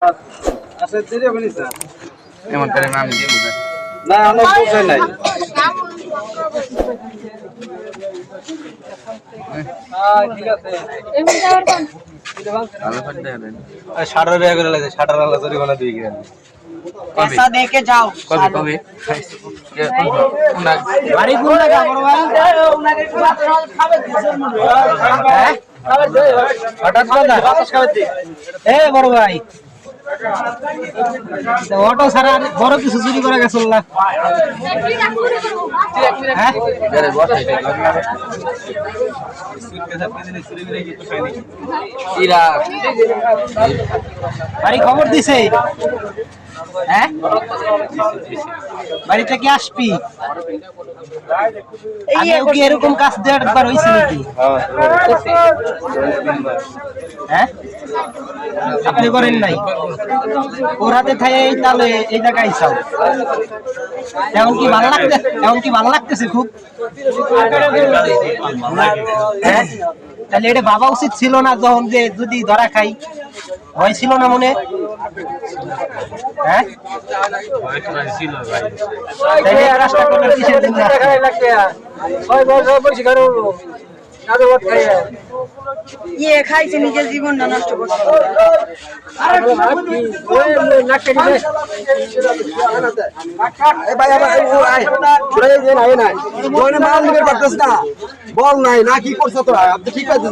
আচ্ছা দিলে বলি স্যার এমন করে আমি দিয়ে বুঝাই না আমরা পৌঁছাই নাই ঠিক আছে ভালো করে দেন 60 টাকা করে লাগে 60 টাকা জরিমানা দিয়ে গেলেন ऐसा देके जाओ কবে কবে বাড়ি কোন জায়গা বড় ভাই ওনাকে একটু ভাত খাবে হ্যাঁ হঠাৎ করে বাতাস খাবে দি এ বড় ভাই অটো সারা বড় কিছু চুরি করে গেছিল না হ্যাঁ আরে বসে ইরা বাড়ি খবর দিছে হ্যাঁ বাড়িতে কি আসবি আগেও কি এরকম কাজ দেওয়ার বার হয়েছে নাকি হ্যাঁ আপনি করেন নাই ওর হাতে থাকে এই তাহলে এই জায়গায় চাও এমন কি ভালো লাগতেছে খুব হ্যাঁ তাহলে এটা ভাবা উচিত ছিল না যখন যে যদি ধরা খাই ভয় ছিল না মনে হ্যাঁ তাহলে এই কাজটা করলেন কিসের জন্য? ইয়ে খাইছে নিজের জীবনটা নষ্ট করছে বল নাই না কি করছো তোরা আপনি ঠিক আছে